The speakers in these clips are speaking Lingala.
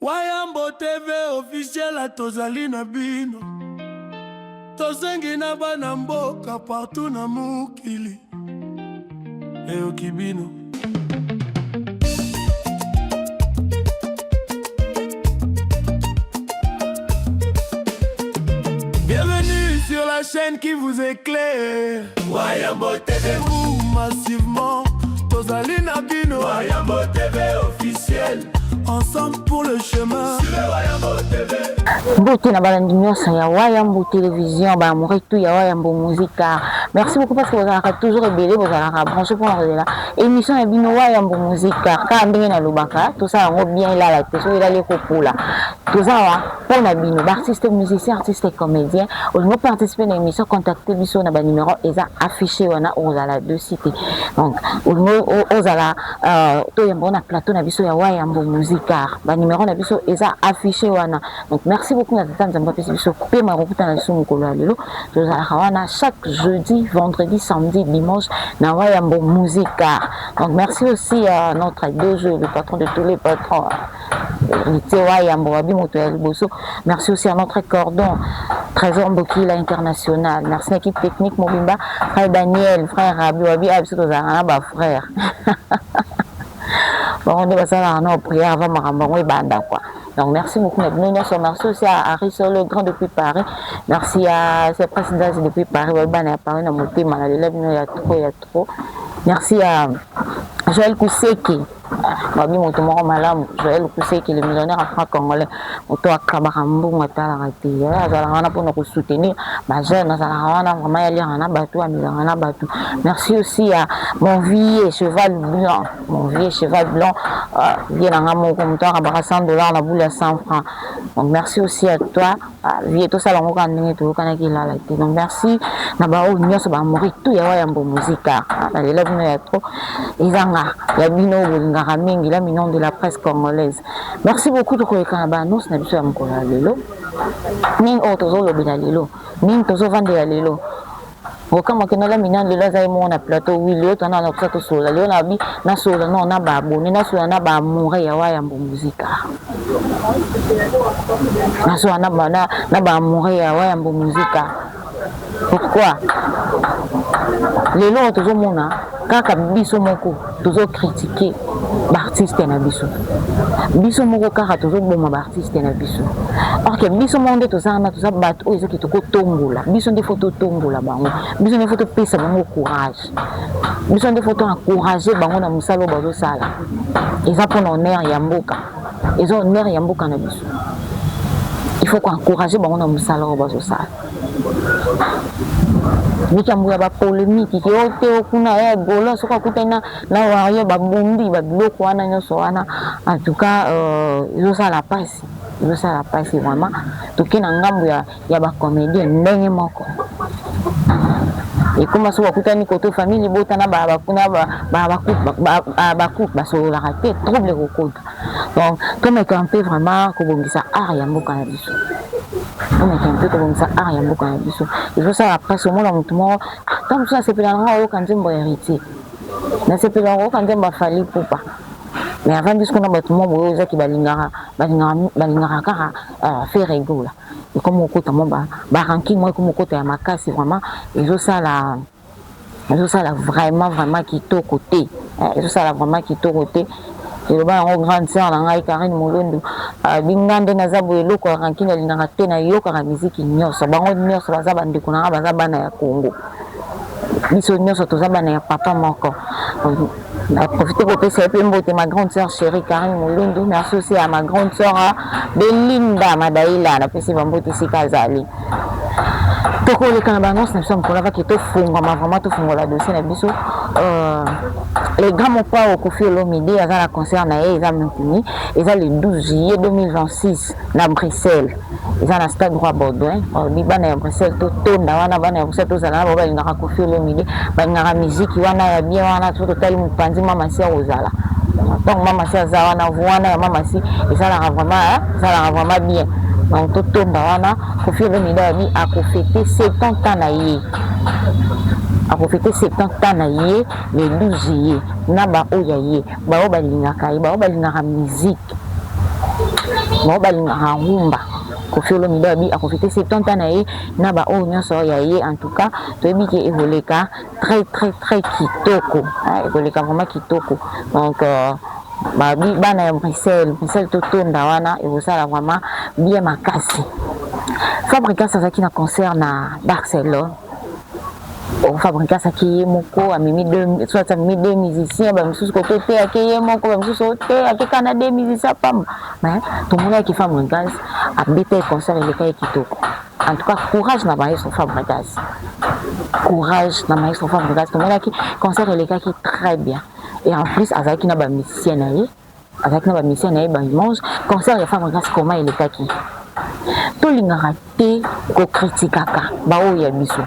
Wayambo TV officiel à tozali na bino. Tozengi na bana mboka partout na mukili. Eo kibino. Bienvenue sur la chaîne qui vous éclaire. Wayambo TV. Vous massivement. Tozali na bino. Wayambo TV officiel. Ensemble pour le chemin. Beauté na balandi nyonso ya Wayambo télévision ba moretu ya Wayambo musica. Merci beaucoup parce que vous avez toujours ébélé, vous avez branché pour la émission ya bino Wayambo musica. Ka ndenge na lobaka, tout ça on bien là la teso ila le kopula. Tout ça wa pour na bino artiste musicien, artiste comédien, on va participer à l'émission contacter biso na ba numéro eza affiché wana ozala deux cités. Donc ozala to yambo na plateau na biso ya Wayambo musica. Ba numéro na biso eza affiché wana. Donc merci beaucoup à Tata Nzamba Pesi biso couper ma route na sumu kolo lelo. Tozala wana chaque jeudi, vendredi, samedi, dimanche na Wayambo musica. Donc merci aussi à notre dojo, le patron de tous les patrons. Merci aussi à notre cordon Trésor Mbokila International. Merci à l'équipe technique Mobimba, frère Daniel, frère Rabi, Wabi, frère. Bon, on est passé à la prière avant Marambo et Banda quoi. Donc merci beaucoup. Merci aussi à Harry le grand depuis Paris. Merci à ses présidents depuis Paris. Il y a trop. Merci à Joël Kousseki. Joël Kousseki, le millionnaire afro congolais. Merci aussi à mon vieil cheval blanc. Mon vieil cheval blanc. Il y a un 100 $, la boule à 100 francs. Donc merci aussi à toi. Donc merci. De la presse congolaise. Merci beaucoup de nous na plateau oui on a notre sola on a bi na sola non na ba abonné na sola na ba amoureux ya Wayambo musica na sola na ba amoureux ya Wayambo musica. Pourquoi les lots toujours mona kaka biso moko toujours critiquer l'artiste na biso moko kaka toujours boma l'artiste na biso. Or que biso monde to ça na to ça bat o ezaki to ko tombola biso ndi photo tombola bango biso ndi photo pesa bango courage biso ndi photo encourager bango na musalo bazo sala eza pour honneur ya mboka eza honneur ya mboka na biso. Il faut encourager bango na musalo bazo sala. Nikambuya ba polémique ki ote okuna golo soka kutana na wayo ba bombi ba biloko wana nyoso wana en tout cas ils ça la passe vraiment tokena ngambu ya ba comédien ndenge moko et comme ça wakutani koto famille botana ba kuna ba coupe ba so la raté trouble kokota. Donc comme campé vraiment ko bongisa art ya mboka na biso. On est un peu comme ça, il y a beaucoup de choses. Il faut ça après ce moment, comme ça, c'est plus grand quand on va hériter. Mais c'est plus grand quand on va falloir pour pas. Mais avant de ce qu'on a bâtiment, vous avez qui balingara faire rigolo. Et comme on compte mon ranking, moi comme on compte à ma casse, c'est vraiment ils ont ça là vraiment qui est au côté. Ils ont ça là vraiment qui est au côté. Et le bas en grande sœur na ngai Karine Molondo bingande na zabu eloko rankina linanga te na yoka ka musique nyoso bango nyoso bazaba ndiko na bazaba na ya Congo biso nyoso tozaba na ya papa moko. Na profiter pour passer un ma grande sœur chérie Karine Molondo. Merci aussi à ma grande sœur Belinda Madaila na pesi bambote sikazali toko le kanabangos na sommes pour la qui te funga ma vraiment te funga la dossier na biso les grands mon pas au Koffi Olomide à la concert na ils a maintenu ils a le 12 juillet 2026 na Bruxelles ils a la stade Roi Baudouin biba na Bruxelles to tonda wana bana Bruxelles to zala ba ngaka Koffi Olomide ba ngaka musique wana ya bien wana to total mupanzi mama sia ozala. Donc mama sia za wana wana ya mama si ils a vraiment bien. Donc tout tonda wana Koffi Olomide a fêté 70 ans na yé. A fêté 70 ans na yé le 12 juillet na ba oyaye ba o balingaka ba o balingaka musique bon balinga rumba Koffi Olomide abi akofite 70 ans na ye na ba o nyonso ya ye en tout cas toyebi ke evoleka très kitoko evoleka vraiment kitoko donc babi bana ya Bruxelles totonda wana ekosala vraiment bien makasi Fabregas azalaki na concert na Barcelone Fabregas aki moko amemi deux musiciens bamisusu kote te akeye moko bamisusu te akekana deux musiciens pamba mais tomona ki Fabregas abete concert eleka ye kitoko en tout cas courage na maestro Fabregas tomona ki concert eleka ki très bien et en plus azalaki na bamusicien na ye baimage concert ya Fabregas comment eleka ki tolingaka te kokritikaka baoyo ya biso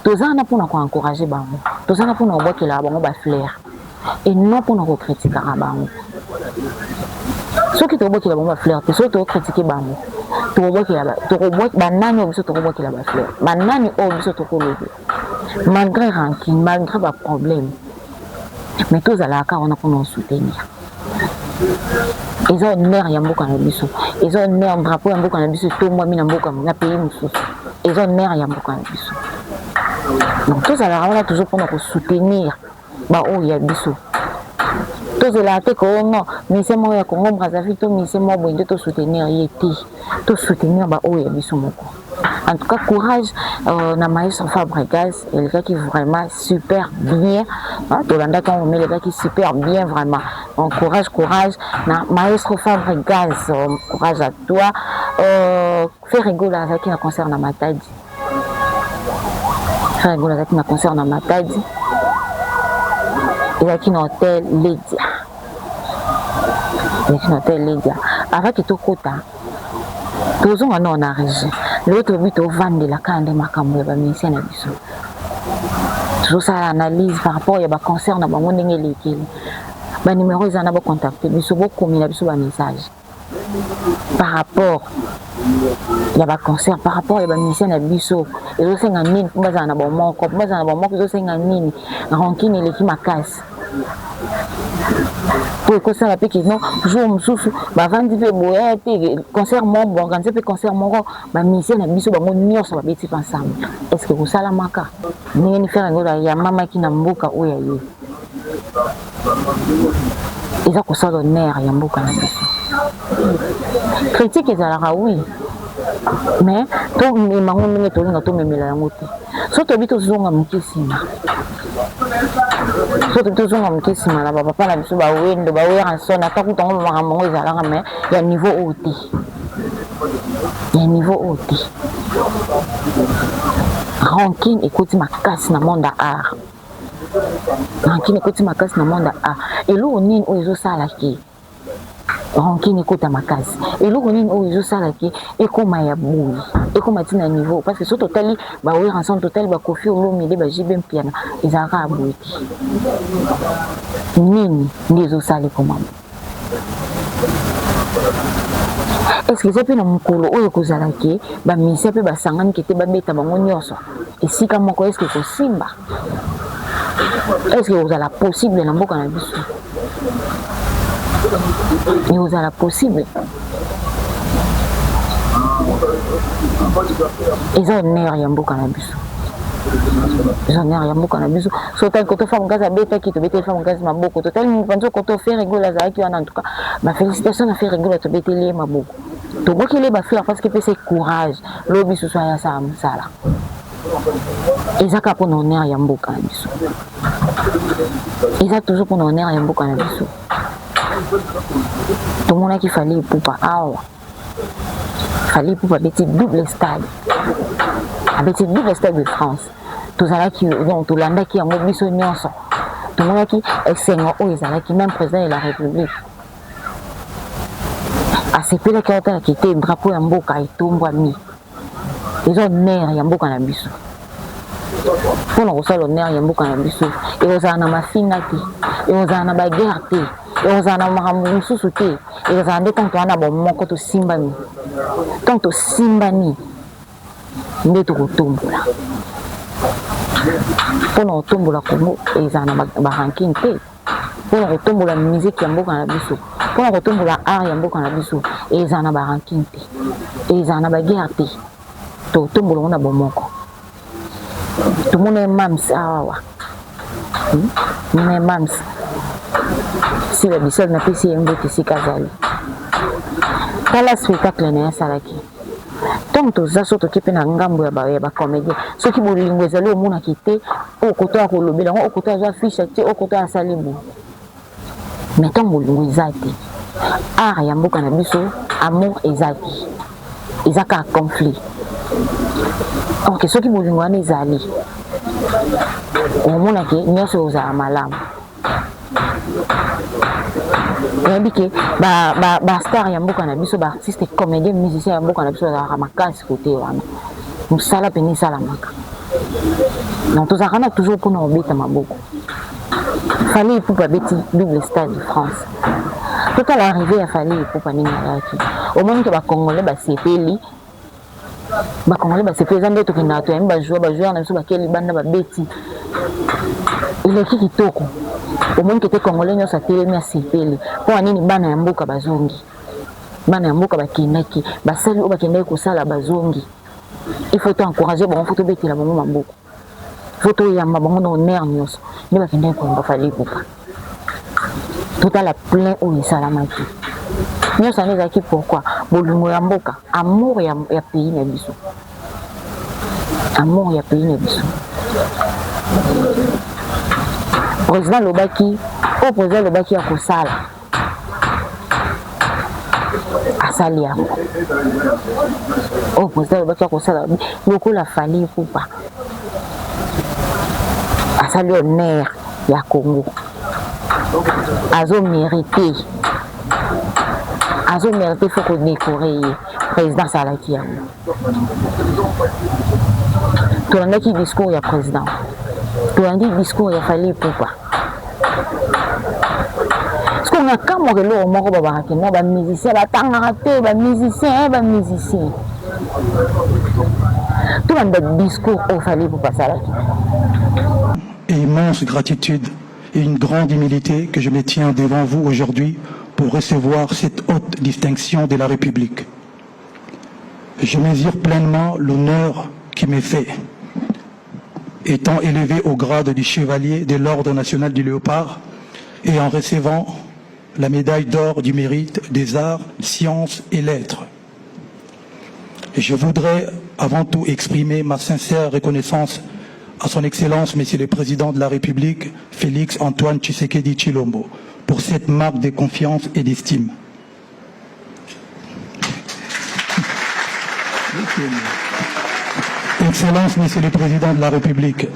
tozana mpona koencourager bango tozana mpona kobwakela bango bafleur et non mpona kokritikaka bango soki tokobwakela bango bafleur te soki tokokritike bango banani oyo biso tokobwakela bafleur banani oyo biso tokolobela malgré rancune malgré baproblème mais tozalaka wana mpona osoutenir eza honneur ya mboka na biso eza honneur drapeau ya mboka na biso etombwami na mboka na pays mosusu eza honneur ya mboka na biso donc tozalaka wana toujours mpona kosoutenir baoyo ya biso tozela te kono mise moko ya Congo Brazzaville to mise moko boye nde tosoutenir ye te tosoutenir baoyo ya biso moko en tout cas courage na maestro Fabregas elekaki vraiment super bien tolandaki yango mais elekaki super bien vraiment donc courage na maestro Fabregas courage à toi Ferregola azalaki na concert na Matadi ezalaki na hôtel Lydia avaki tokota tozonga nao na régie lelo toyebi tovandela kaka nde makambo ya bamisien na biso tozosala analyse par rapport ya baconcert na bango ndenge elekeli banimero eza na bacontacte biso bokomela biso bamessage par rapport ya baconcert par rapport ya bamisien na biso ezosenga nini mpo bazala na bomoko ezosenga nini rancune eleki makasi po ekosala mpe kino jour mosusu bavandi mpe boya te concert moko boorganize mpe concert moko bamisien na biso bango nyonso babeti mpe ensemble estce kosalamaka ndenge ni faire ngola ya mamaki na mboka oyo ya ye eza kosala honneur ya mboka na biso critique ezalaka oui mais tomemango ndenge tolinga tomemela yango te so toyebi tozonga moke nsima na bapapa na biso bawendo baweranson ata kutango makambo yango ezalaka mais ya niveau oyo te rancune ekoti makasi na monde ya art eloko nini oyo ezosalaki rancune ekota makasi eloko nini oyo ezosalaki ekoma ya boyi ekoma ntina niveau parce que so totali baweranson totali Koffi Olomide JB Mpiana ezalaka ya boyi te nini nde ezosala ekoma estce eza mpe na mokolo oyo kozalaki bamisia mpe basangani kete babeta bango nyonso esika moko estce kosimba estce kozala possible na mboka na biso ekozala possible eza honneur ya mboka na biso so tali koto Fabregas abetaki tobeteli Fabregas maboko totali mopanzi koto Ferregola azalaki wana en tout cas bafélicitation na Ferregola tobeteli ye maboko tobokeli bafleur parce que pese courage lobi susu ayasala mosala eza kaka mpona honneur ya mboka na biso eza toujours mpona honneur ya mboka na biso tomonaki Fally Ipupa awa abeti double stade de France tozalaki donc tolandaki yango biso nyonso tomonaki esengo oyo ezalaki même président de la République asepelaki aotalaki te drapeau ya mboka etombwami eza honneur ya mboka na biso mpona kosala honneur ya mboka na biso ekozala na mafinga te ekozala na baguerre te ekozala na makambo mosusu te ekozala nde ntango towana bomoko tosimbani nde tokotombola mpona kotombola Congo ezala na barankine te mpona kotombola miziki ya mboka na biso mpona kotombola art ya mboka na biso eza na baranking te eza na baguerre te totombola ngo na bomoko tomona mams awa mona mams si babisol napesi ye mbote esika azali tala spectacle na ye asalaki ntango toza so toke mpe na ngambo ya bacomédien soki bolingo ezali omonaki te oyo koto ya kolobela yango oyo koto azwa fiche te oyo koto asali bo mais ntango bolingo eza te art ya mboka na biso amour ezaki eza kaka conflit ok soki bolingo wana ezali omonaki nyonso ozala malamu oyebi ke bastar ya mboka na biso baartiste comédien musicien ya mboka na biso bazalaka makasi kote wana mosala pene esalamaka donc tozalaka na toujours mpona kobeta maboko Fally Ipupa abeti double star de France totala arrivé ya Fally Ipupa ndenge ayaki omoni ke bakongolais basepeli eza nde tokendaka toyambi bajoueur na biso bakeli banda babeti eleki kitoko omoni kete congolais nyonso atelemi asepeli mpo nini bana ya mboka bazongi bana ya mboka bakendaki basali oyo bakendaki kosala bazongi il faut encourager bango fo tobetela bango maboko fo toyamba bango na honneur nyonso nde bakendaki koyamba Fally Ipupa totala plein oyo esalamaki nyonso ane ezalaki pourquoi bolingo ya mboka amour ya pays na biso amour ya pays na biso président lobaki oyo président lobaki ya kosala asali yango oyo président lobaki ya kosala lokola Fally Ipupa asali honneur ya Congo azomérite faut kodécorer ye président asalaki yango tolandaki discours ya président tolandi discours ya Fally Ipupa parceque na kamwa eloko moko babakaki mo bamusicien batangaka te bamusicien tolanda discours oyo Fally Ipupa asalaki. Immense gratitude et une grande humilité que je me tiens devant vous aujourd'hui pour recevoir cette haute distinction de la République. Je mesure pleinement l'honneur qui m'est fait, étant élevé au grade du chevalier de l'Ordre national du Léopard et en recevant la médaille d'or du mérite des arts, sciences et lettres. Je voudrais avant tout exprimer ma sincère reconnaissance à son Excellence, Monsieur le Président de la République, Félix Antoine Tshisekedi Tshilombo, pour cette marque de confiance et d'estime. Excellence, Monsieur le Président de la République,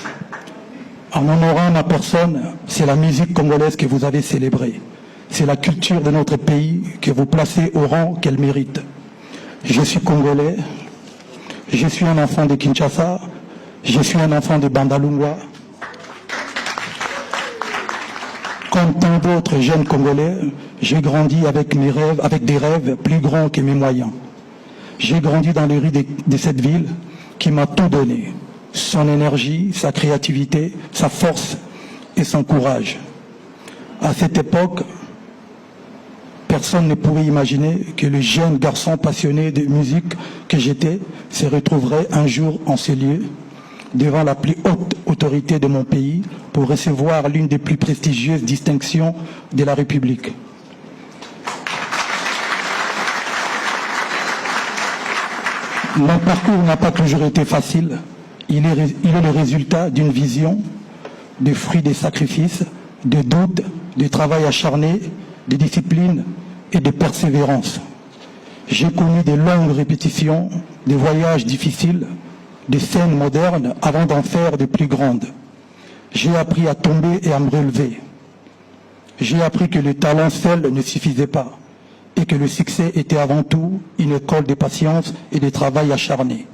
en honorant ma personne, c'est la musique congolaise que vous avez célébrée. C'est la culture de notre pays que vous placez au rang qu'elle mérite. Je suis congolais, je suis un enfant de Kinshasa, je suis un enfant de Bandalungwa. Comme tant d'autres jeunes Congolais, j'ai grandi avec mes rêves, avec des rêves plus grands que mes moyens. J'ai grandi dans les rues de cette ville qui m'a tout donné. Son énergie, sa créativité, sa force et son courage. À cette époque, personne ne pouvait imaginer que le jeune garçon passionné de musique que j'étais se retrouverait un jour en ces lieux, devant la plus haute autorité de mon pays, pour recevoir l'une des plus prestigieuses distinctions de la République. Mon parcours n'a pas toujours été facile. Il est le résultat d'une vision, des fruits des sacrifices, de doutes, de travail acharné, de discipline et de persévérance. J'ai connu de longues répétitions, des voyages difficiles, des scènes modernes avant d'en faire de plus grandes. J'ai appris à tomber et à me relever. J'ai appris que le talent seul ne suffisait pas et que le succès était avant tout une école de patience et de travail acharné.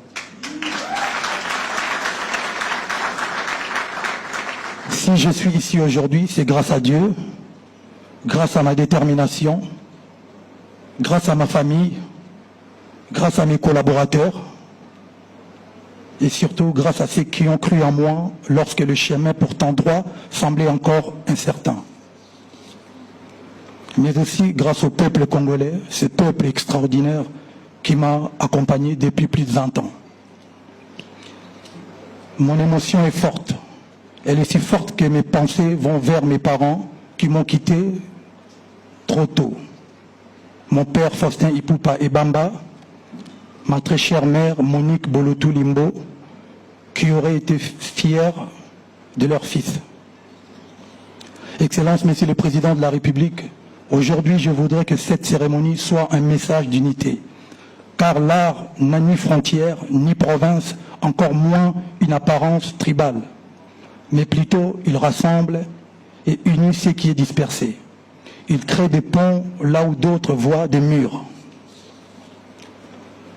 Si je suis ici aujourd'hui, c'est grâce à Dieu, grâce à ma détermination, grâce à ma famille, grâce à mes collaborateurs et surtout grâce à ceux qui ont cru en moi lorsque le chemin pourtant droit semblait encore incertain. mais aussi grâce au peuple congolais, ce peuple extraordinaire qui m'a accompagné depuis plus de 20 ans. Mon émotion est forte. Elle est si forte que mes pensées vont vers mes parents qui m'ont quitté trop tôt. Mon père Faustin Ipupa Ebamba, ma très chère mère Monique Bolotou Limbo, qui auraient été fiers de leur fils. Excellence, Monsieur le Président de la République, aujourd'hui je voudrais que cette cérémonie soit un message d'unité, car l'art n'a ni frontières, ni province, encore moins une apparence tribale, mais plutôt il rassemble et unit ce qui est dispersé. Il crée des ponts là où d'autres voient des murs.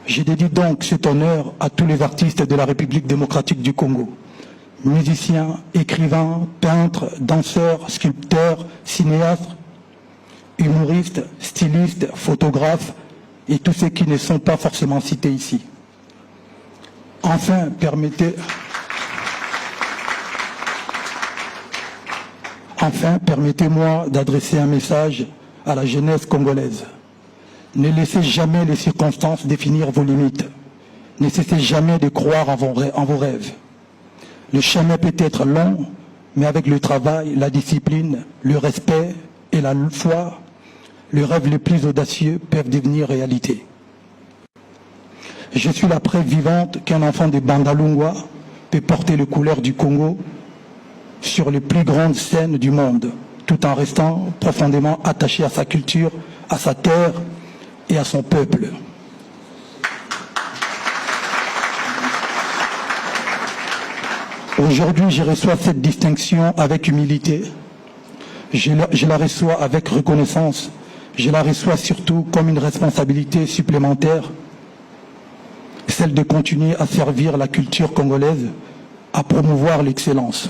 Je dédie donc cet honneur à tous les artistes de la République démocratique du Congo. Musiciens, écrivains, peintres, danseurs, sculpteurs, cinéastes, humoristes, stylistes, photographes et tous ceux qui ne sont pas forcément cités ici. Enfin, permettez-moi d'adresser un message à la jeunesse congolaise. Ne laissez jamais les circonstances définir vos limites. Ne cessez jamais de croire en vos rêves. Le chemin peut être long, mais avec le travail, la discipline, le respect et la foi, les rêves les plus audacieux peuvent devenir réalité. Je suis la preuve vivante qu'un enfant de Bandalungwa peut porter les couleurs du Congo sur les plus grandes scènes du monde, tout en restant profondément attaché à sa culture, à sa terre et à son peuple. Aujourd'hui, je reçois cette distinction avec humilité. Je la reçois avec reconnaissance. Je la reçois surtout comme une responsabilité supplémentaire, celle de continuer à servir la culture congolaise, à promouvoir l'excellence.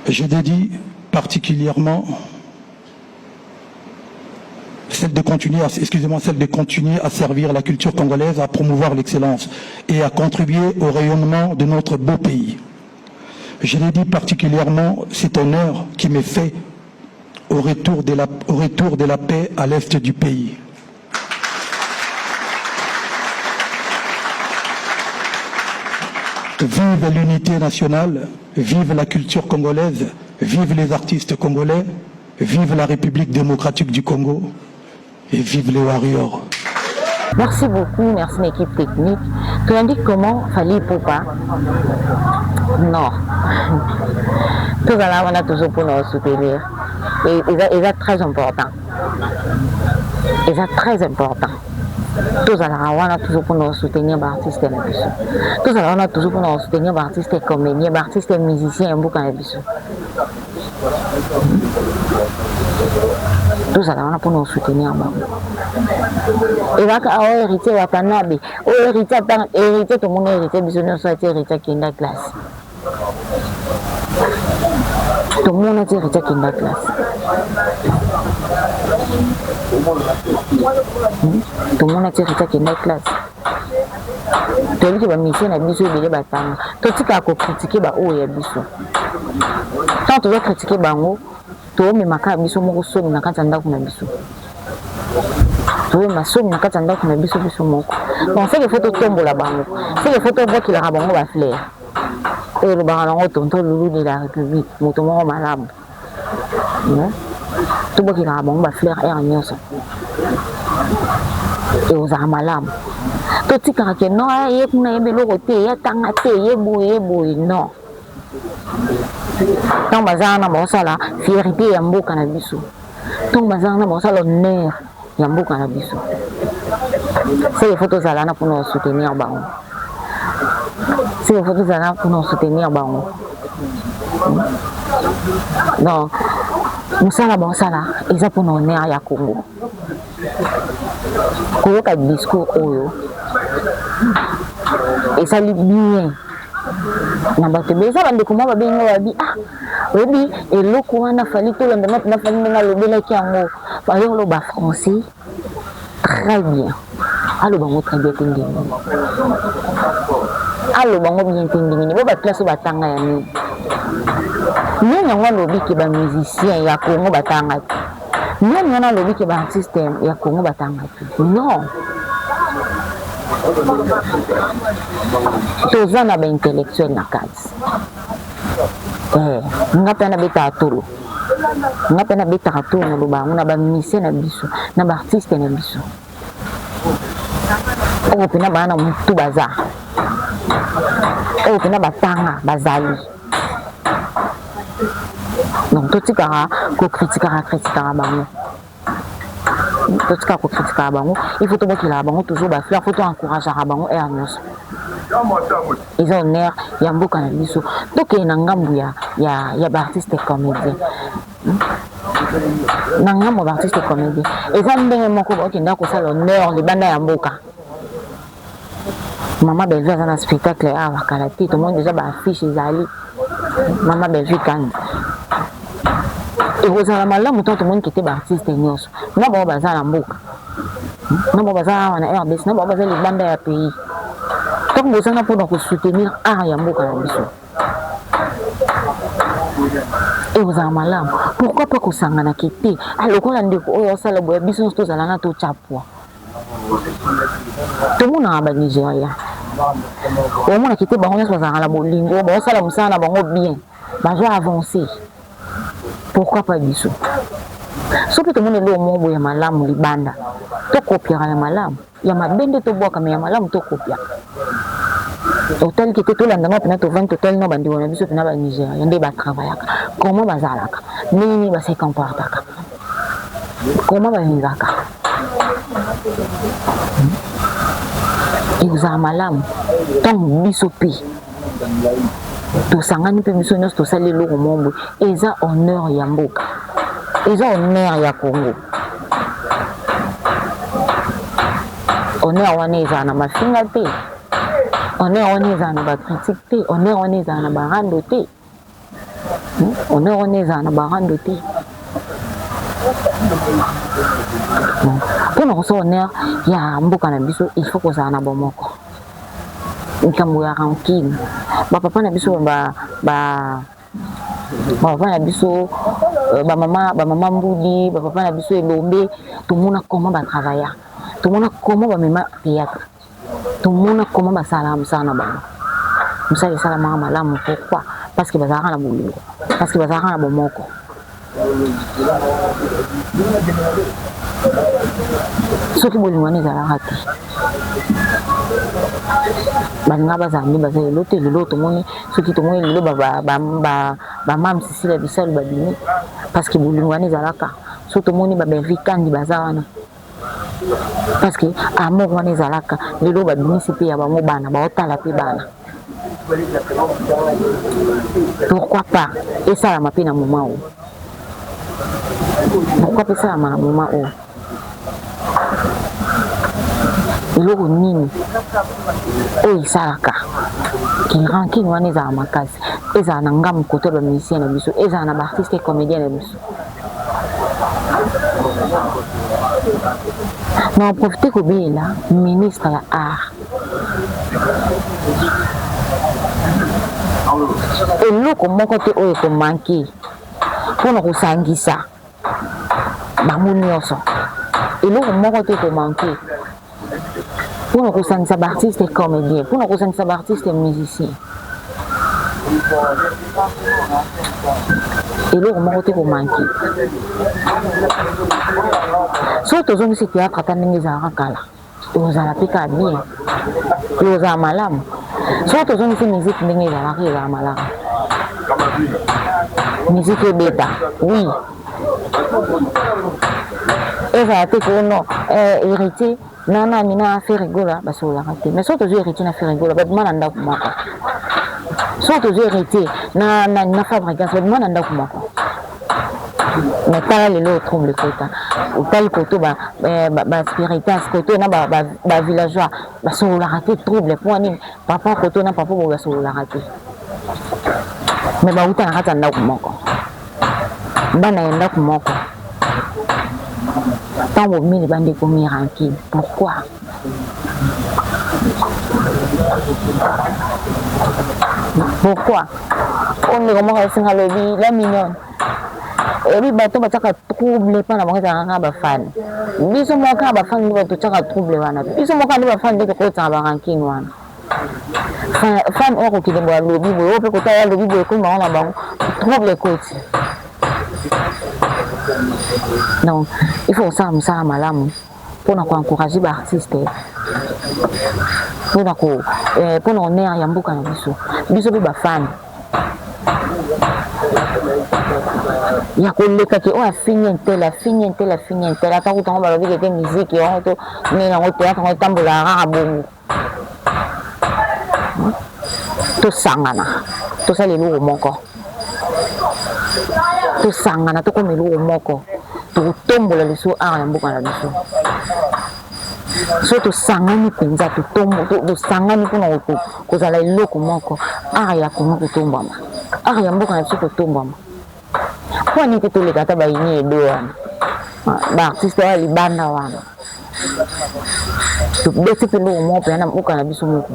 Je dédie particulièrement celle de continuer à servir la culture congolaise, à promouvoir l'excellence et à contribuer au rayonnement de notre beau pays. Je dédie particulièrement cet honneur qui m'est fait au retour de la paix à l'est du pays. Vive l'unité nationale, vive la culture congolaise, vive les artistes congolais, vive la République démocratique du Congo et vive les warriors. Merci beaucoup, merci l'équipe technique. Tu as dit comment fallait Ipupa? Non. Tout ça, on a toujours pour nous soutenir. Et c'est très important. Et c'est très important. Tout ça, on a toujours pour nous soutenir les artistes. Tout ça, on a toujours pour nous soutenir les artistes comédiens, les artistes musiciens, tout ça, on a pour nous soutenir. Et là, on a hérité de Watanabe. On a hérité, tout le monde a hérité, besoin de hérité qui est dans la classe. Tout le monde a hérité qui est dans la classe. Tout le monde a hérité qui est dans la classe. Tout le monde a mission à biso de batanga. Tout ce qui a critiqué ba o ya biso. Quand tu veux critiquer bango, tu veux me marquer biso moko so na katanda kuna biso. Tu veux ma so na katanda kuna biso biso moko. Bon, c'est les photos tombola bango. C'est les photos voit qu'il a bango ba fleur. Et le barango tonton loulou de la République, motomo malamu. Tout beau qu'il a bango ba fleur et en nyonso. Et aux amalam. Tout ce qui a que non, il y a une beloroté, il y a tangate, il y a boué, non. Tant bazana mosala fierté ya mboka na biso. Tant bazana mosala honneur ya mboka na biso. C'est les photos zalana pour nous soutenir bango. C'est les photos zalana pour nous soutenir bango. Donc mosala mosala eza pour nous honneur ya Congo. Koyoka discours oyo. Et ça lit bien. Na bato beza bande kuma ba benga babi obi eloko wana fali to landa na fali nga lobela ki yango ba yo lo ba français très bien allo bango très bien tindini allo bango bien tindini bo ba classe ba tanga ya ni Nous avons lobby qui est musicien, il y a Congo Batanga. Nous avons lobby qui est artiste, il y a Congo Batanga. Non. Tous on a des intellectuels dans le cadre. Nous avons des tatours. Nous avons des tatours, nous avons des musiciens, nous avons des artistes. Nous avons des bazar. Nous avons des tanga, bazali. Donc, tout ce qui est critique, il faut toujours il faut encourager et Ernest. Ils ont l'air, il y a beaucoup de choses. Donc, il y a des artistes comédiens. Il y a des artistes comédiens. Et ça, c'est l'honneur, les bandes à Mboka. Maman Bellevue a un spectacle à Wakalati, tout le monde déjà affiche les alliés. Maman Bellevue quand. Et vous avez mal là, tout le monde qui était artiste et nous. Nous avons besoin de Mboka. Nous avons besoin de RBC, nous avons besoin de bandes à pays. Donc nous avons pour soutenir Mboka. Et vous avez mal là. Pourquoi pas que ça n'a quitté? Alors qu'on a dit que ça le boit, bisous tous à la tout chapeau. Tout le monde a un Nigeria. Au monde a quitté Baron à la Bolingo, bon ça la moussa na bon bien. Bah je avancer. Pourquoi pas bisous? Sauf que tout le monde est là au monde où il y a malam li banda. To copier la malam. Il y a ma bende to bois comme il y a malam to copier. Hôtel qui était tout l'endroit pour notre 20 hôtel no bandi on a bisous na ba Nigeria. Yande ba travailler. Comment bazalaka? Nini ba se comporter. Comment ba vivaka? Et vous avez malam, tant bisopi, tout ça, nous pouvons nous tout ça les lots au monde. Et ça honneur Yamboka, et ça honneur ya Congo. Honneur on est à ma finalité, honneur on est à ma critique, honneur on est à ma randoté, honneur on est à ma randoté. Pour nous honneur, il y a Mboka na biso, il faut que ça na bomoko. Nkambo ya ranking. Ba papa na biso papa na biso ba maman Mbudi, ba papa na biso Elombe, tout le monde comment va travailler. Tout le monde comment va même théâtre. Tout le monde comment va salam sana ba. Musali salama malamu pourquoi? Parce que bazara na bolingo. Parce que bazara na bomoko. Ce qui bolingo ni zala hati. Banga bazambi bazali lote l'autre monde ce qui tout monde le ba mam sisi la bisal babini parce que bolingo ni zala ka surtout monde ba vikandi bazawana parce que amour ni zala ka lelo babini sipe ya ba mobana ba otala pe bana. Pourquoi pas? Et ça, m'a fait un moment où. Pourquoi pas ça, un moment où? Il y a une ligne. Et ça, qui ranking, on est à ma case. Et ça, on a un gamme côté de musicien, et ça, on a un artiste et comédien. Non, profitez que bien là, ministre de l'art. Et l'eau comme mon côté où est manqué pour nous sanguiner ça bamounioso et l'eau comme mon côté où manqué pour nous sanguiner ça artiste et comédien pour nous sanguiner ça artiste et musicien et l'eau comme mon côté où manqué surtout dans ce théâtre à t'amener les aracala aux arapika bien aux amalam surtout dans ces musiques n'engagent la rue à malam musique bêta oui et ça a été pour nous hérité nana mina fait rigola bah sur la raté mais surtout j'ai hérité na fait rigola bah demande anda kuma surtout j'ai hérité na fabrication bah demande anda kuma mais pas les autres trouble le côté ou tel côté bah spirituel côté na bah villageois bah sur la raté trouble pour ni papa côté na papa bah sur la raté mais bah uta na kata anda kuma bana enda kuma tant au milieu bande comme ranking pourquoi on est comment c'est un lobby la mignonne et puis bateau ba taka trouble pas na mo ka nga ba fan biso mo ka ba fan ba to taka trouble wana biso mo ka ba fan de ko ta ba ranking wana fan on ko ki de bo lobby bo pe ko ta lobby bo ko ma na ba trouble ko ti non il faut ça malamu pour encourager les artistes pour on est à mboka na biso be ba fan ya koleka ke o afini entela ata kutango balobi keke musique yango to nini yango théâtre yango etambola kaka bongo tosangana tosala eloko moko tosangana tokoma eloko moko tokotombola liso art ya mboka na biso so tosangani mpenza tosangani mpona kozala eloko moko art ya kongo kotombama art ya mboka na biso kotombama mpo nini te toleka ata bayini edo wana baartiste oyo libanda wana tobeti mpe eloko moko mpenza na mboka na biso moko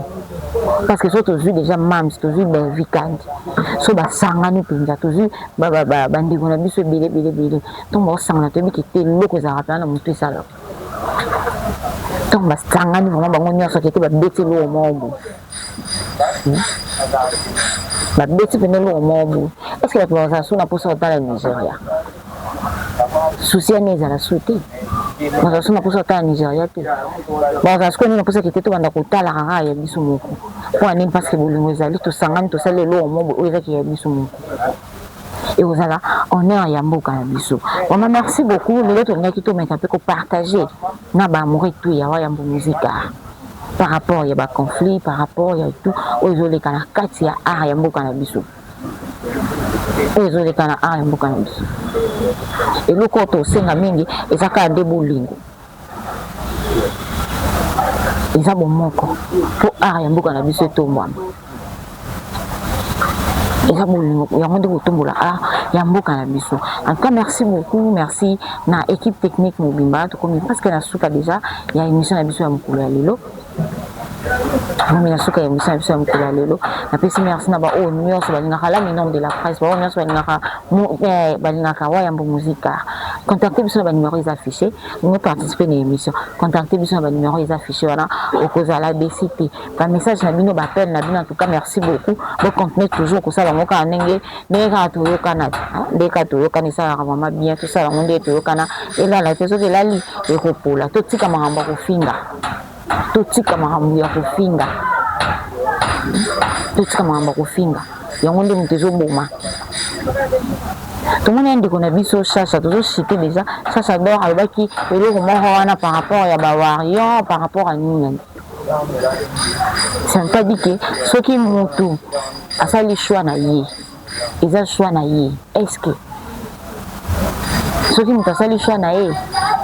parce que so tozwi déjà mams tozwi bavikandi so basangani mpenza tozwi bandeko na biso ebele ntongo basangana toyebi kete eloko ezalaka mpena na motu esalaka ntongo basangani vraimen bango nyonso kete babeti eloko moko babeti mpena eloko moko est ce que bato bazala so na mposa kotala Nigeria susi ani ezala su te bazala so na mposa kotala Nigeria te bazala sikoyo nini na mposa kete tobanda kotala kaka ya biso moko mpo anini parce que bolingo ezali tosangani tosala eloko moko oyo ezaki ya biso moko ekozala honneur ya mboka na biso vraiment merci beaucoup lelo tolingaki tomeka mpe kopartage na baamoureux tu ya wayambo musika par rapport ya baconflit par rapport ya tout oyo ezoleka na kati ya art ya mboka na biso oyo ezoleka na art ya mboka na biso eloko oyo tosenga mingi eza kaka nde bolingo eza bomoko mpo art ya mboka na biso etombwama eza bolingo yango nde kotombola art ya mboka na biso. En tout cas merci beaucoup, merci na équipe technique mobimba tokomi presque na suka déjà ya émission na biso ya mokolo ya lelo Mimi nasuka ya misa ya mkula lelo na pesi merci na ba o nyonso balingaka la minome de la presse ba o nyonso balingaka wayambo muzika contactez biso na ba numéro affichés vous participer na émission contactez biso na ba numéro affichés wana okozala DCT ba message na bino ba appel na bino en tout cas merci beaucoup vous continuez toujours ko sala moka ndenge ndeka to yokana ndeka to yokana sala vraiment bien tout ça monde to yokana ela la teso de la li ekopola to tika mahamba ko finga totika mahambu ya kufinga yango nde moto ezoboma tomoni ndeko na biso chacha tozosite déjà chacha dor alobaki eloko moko wana par rapport ya bawarion par rapport à nini ça veut pas dire que soki motu asali choix na ye eza choix na ye est-ce que soki motu asali choix na ye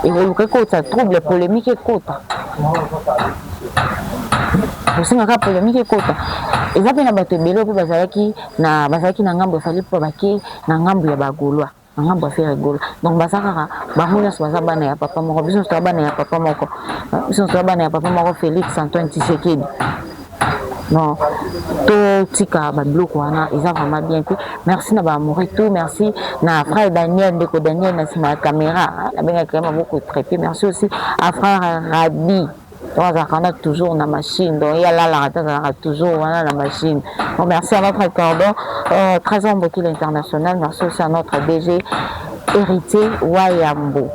ekoluka ekota trouble polémique ekota osengaka polémique ekota eza mpe na bato ebele mpe bazalaki na ngambo efali mpo bake na ngambo ya bagolwa na ngambo ya fere golwa donc baza kaka bango nyonso baza bana ya papa moko biso nyonso toya bana ya papa moko biso nyonso toya bana ya papa moko Félix Antoine Tshisekedi non totika babiloko wana eza vraiment bien mpe merci na baamoureux tout merci na frère Daniel ndeko Daniel na nsima ya caméra nabengaki maboko traité merci aussi à frère Rabi donc on a toujours la machine donc il y a là la toujours voilà la machine bon merci à notre cordon très embauché l'international merci aussi à notre DG héritier Wayambo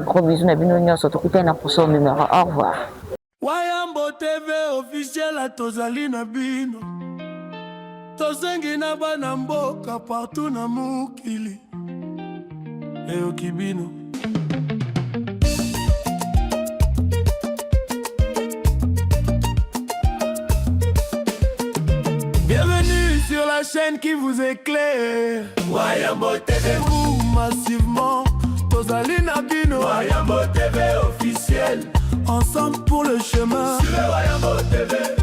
gros bisous na bino nyonso tokutana na prochain numéro au revoir. Wayambo TV officiel à tozali na bino tozengi na bana mboka partout na mukili eokibino. Bienvenue sur la chaîne qui vous éclaire. Wayambo TV vous massivement tozali na bino. Wayambo TV officiel ensemble pour le chemin. Sur Wayambo TV.